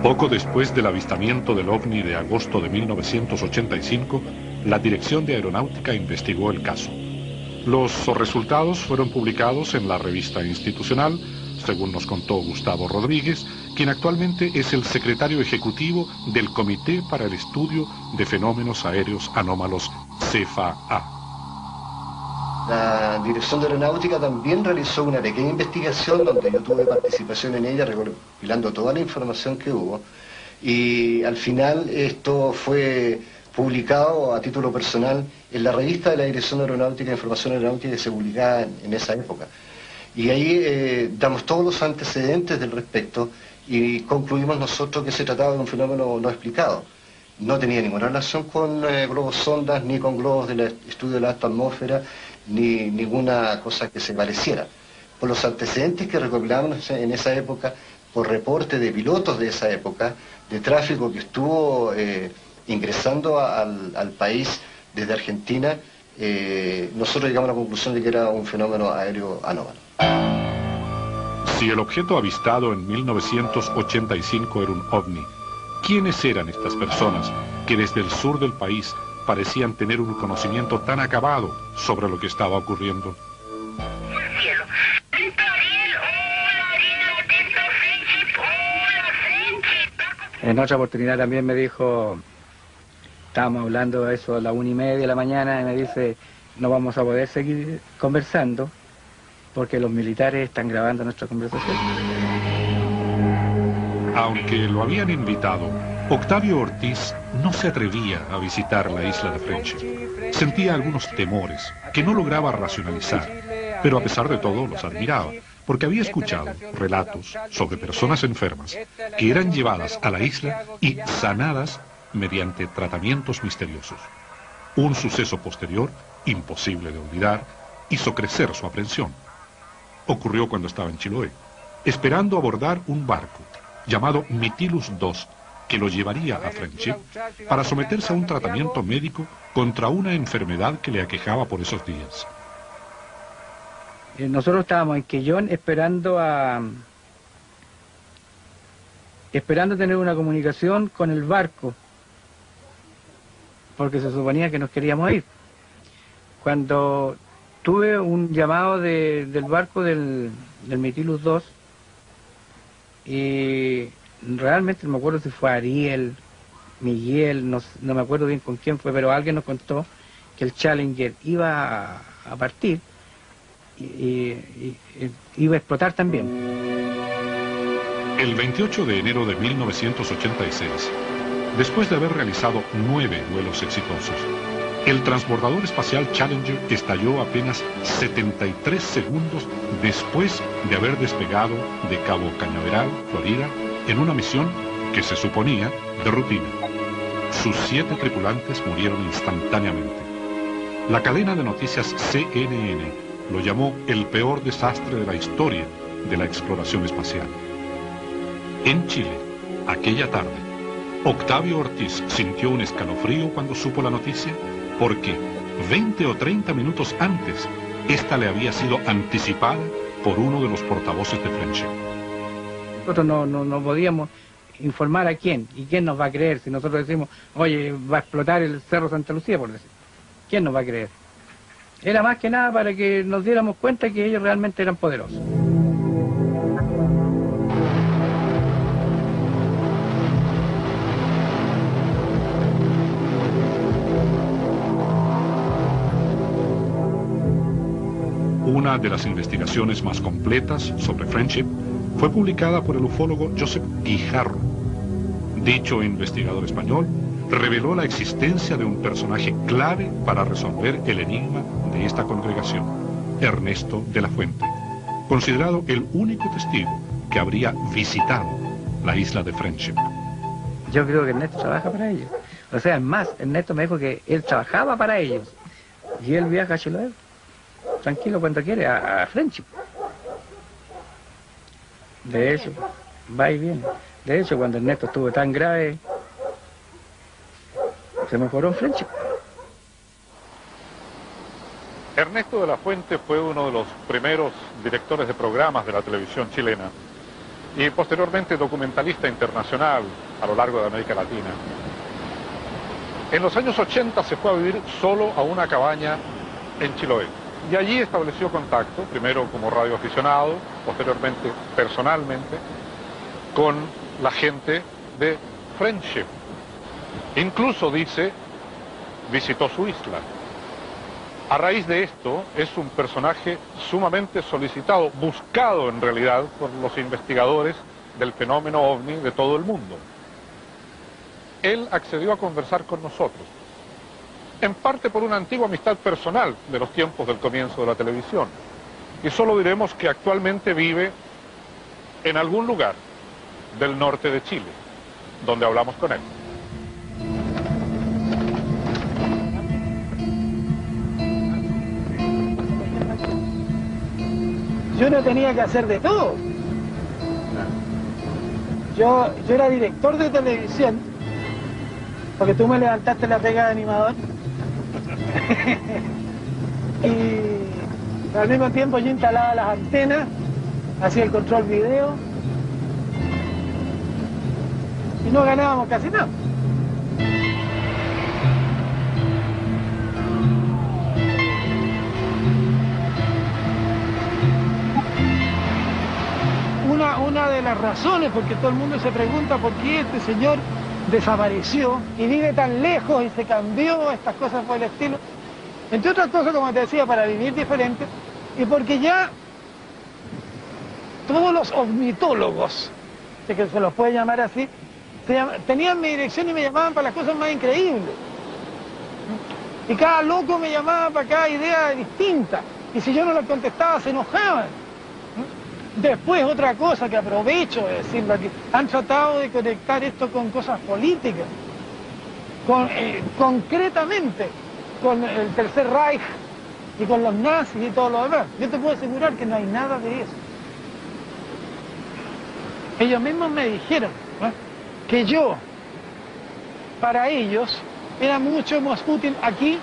Poco después del avistamiento del OVNI de agosto de 1985, la Dirección de Aeronáutica investigó el caso. Los resultados fueron publicados en la revista institucional, según nos contó Gustavo Rodríguez, quien actualmente es el secretario ejecutivo del Comité para el Estudio de Fenómenos Aéreos Anómalos, CFA. La Dirección de Aeronáutica también realizó una pequeña investigación donde yo tuve participación en ella, recopilando toda la información que hubo, y al final esto fue publicado a título personal en la revista de la Dirección de Aeronáutica e Información Aeronáutica que se publicaba en esa época. Y ahí damos todos los antecedentes del respecto y concluimos nosotros que se trataba de un fenómeno no explicado. No tenía ninguna relación con globos sondas, ni con globos del estudio de la alta atmósfera, ni ninguna cosa que se pareciera. Por los antecedentes que recopilamos en esa época, por reporte de pilotos de esa época, de tráfico que estuvo ingresando al país desde Argentina, nosotros llegamos a la conclusión de que era un fenómeno aéreo anómalo. Si el objeto avistado en 1985 era un OVNI, ¿quiénes eran estas personas que desde el sur del país parecían tener un conocimiento tan acabado sobre lo que estaba ocurriendo? En otra oportunidad también me dijo, estábamos hablando de eso a las 1:30 de la mañana, y me dice, no vamos a poder seguir conversando porque los militares están grabando nuestra conversación. Aunque lo habían invitado, Octavio Ortiz no se atrevía a visitar la isla de Friendship. Sentía algunos temores que no lograba racionalizar, pero a pesar de todo los admiraba, porque había escuchado relatos sobre personas enfermas que eran llevadas a la isla y sanadas mediante tratamientos misteriosos. Un suceso posterior, imposible de olvidar, hizo crecer su aprensión. Ocurrió cuando estaba en Chiloé, esperando abordar un barco llamado Mytilus II, que lo llevaría a Friendship para someterse a un tratamiento médico contra una enfermedad que le aquejaba por esos días. Nosotros estábamos en Quellón esperando tener una comunicación con el barco, porque se suponía que nos queríamos ir. Cuando tuve un llamado del barco del Mytilus II, y realmente no me acuerdo si fue Ariel, Miguel, no me acuerdo bien con quién fue, pero alguien nos contó que el Challenger iba a partir y iba a explotar también. El 28 de enero de 1986, después de haber realizado 9 vuelos exitosos, el transbordador espacial Challenger estalló apenas 73 segundos después de haber despegado de Cabo Cañaveral, Florida, en una misión que se suponía de rutina. Sus 7 tripulantes murieron instantáneamente. La cadena de noticias CNN lo llamó el peor desastre de la historia de la exploración espacial. En Chile, aquella tarde, Octavio Ortiz sintió un escalofrío cuando supo la noticia, porque 20 o 30 minutos antes, esta le había sido anticipada por uno de los portavoces de Friendship. Nosotros no podíamos informar a quién, y quién nos va a creer si nosotros decimos, oye, va a explotar el Cerro Santa Lucía, por decir. ¿Quién nos va a creer? Era más que nada para que nos diéramos cuenta que ellos realmente eran poderosos. Una de las investigaciones más completas sobre Friendship fue publicada por el ufólogo Joseph Guijarro. Dicho investigador español reveló la existencia de un personaje clave para resolver el enigma de esta congregación, Ernesto de la Fuente, considerado el único testigo que habría visitado la isla de Friendship. Yo creo que Ernesto trabaja para ellos. O sea, es más, Ernesto me dijo que él trabajaba para ellos. Y él viaja a Chiloé, tranquilo cuando quiere, a Friendship. De hecho, va y viene. De hecho, cuando Ernesto estuvo tan grave, se mejoró en Friendship. Ernesto de la Fuente fue uno de los primeros directores de programas de la televisión chilena y posteriormente documentalista internacional a lo largo de América Latina. En los años 80 se fue a vivir solo a una cabaña en Chiloé y allí estableció contacto, primero como radioaficionado, posteriormente personalmente, con la gente de Friendship. Incluso dice, visitó su isla. A raíz de esto, es un personaje sumamente solicitado, buscado en realidad por los investigadores del fenómeno OVNI de todo el mundo. Él accedió a conversar con nosotros, en parte por una antigua amistad personal de los tiempos del comienzo de la televisión. Y solo diremos que actualmente vive en algún lugar del norte de Chile, donde hablamos con él. Yo no tenía que hacer de todo. Yo era director de televisión, porque tú me levantaste la pega de animador. Y al mismo tiempo yo instalaba las antenas, hacía el control video, y no ganábamos casi nada. Una de las razones, porque todo el mundo se pregunta por qué este señor desapareció y vive tan lejos y se cambió, estas cosas por el estilo, entre otras cosas, como te decía, para vivir diferente, y porque ya todos los ornitólogos, que se los puede llamar así, tenían mi dirección y me llamaban para las cosas más increíbles. Y cada loco me llamaba para cada idea distinta, y si yo no les contestaba se enojaban. Después otra cosa que aprovecho de decirlo aquí, han tratado de conectar esto con cosas políticas, concretamente con el Tercer Reich y con los nazis y todo lo demás. Yo te puedo asegurar que no hay nada de eso. Ellos mismos me dijeron, ¿no?, que yo, para ellos, era mucho más útil aquí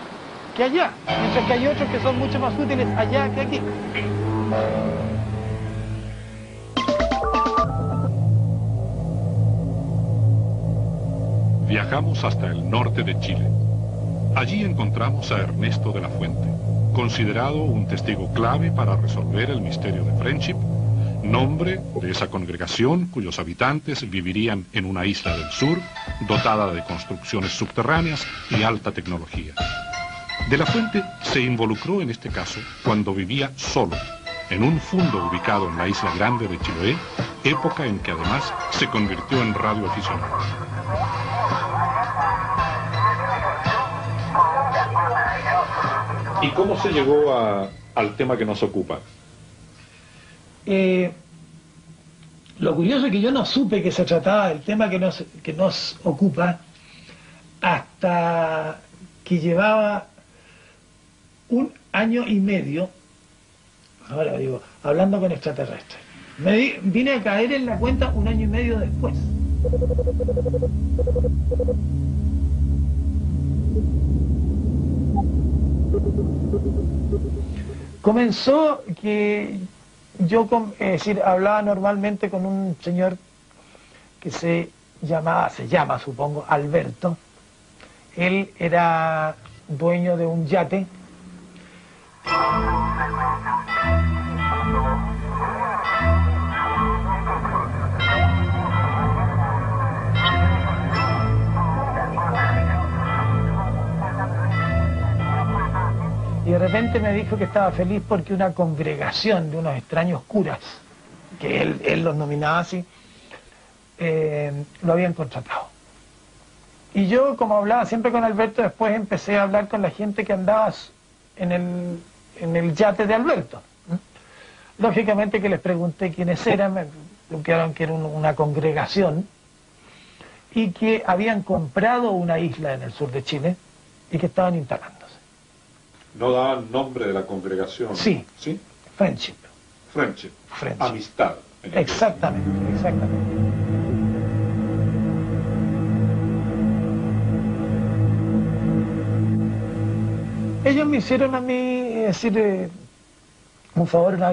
que allá, mientras que hay otros que son mucho más útiles allá que aquí. Viajamos hasta el norte de Chile. Allí encontramos a Ernesto de la Fuente, considerado un testigo clave para resolver el misterio de Friendship, nombre de esa congregación cuyos habitantes vivirían en una isla del sur, dotada de construcciones subterráneas y alta tecnología. De la Fuente se involucró en este caso cuando vivía solo, en un fundo ubicado en la isla Grande de Chiloé, época en que además se convirtió en radioaficionado. ¿Y cómo se llegó al tema que nos ocupa? Lo curioso es que yo no supe que se trataba del tema que nos ocupa hasta que llevaba 1 año y medio, ahora digo, hablando con extraterrestres. Vine a caer en la cuenta 1 año y medio después. Comenzó que yo hablaba normalmente con un señor que se llama supongo, Alberto. Él era dueño de un yate. Y de repente me dijo que estaba feliz porque una congregación de unos extraños curas, que él los nominaba así, lo habían contratado. Y yo, como hablaba siempre con Alberto, después empecé a hablar con la gente que andaba en el yate de Alberto. Lógicamente que les pregunté quiénes eran, me preguntaron que era una congregación y que habían comprado una isla en el sur de Chile y que estaban instalándose. ¿No daban nombre de la congregación? Sí. ¿Sí? Friendship. Friendship. Friendship. Amistad. Exactamente, exactamente. Ellos me hicieron a mí decir un favor una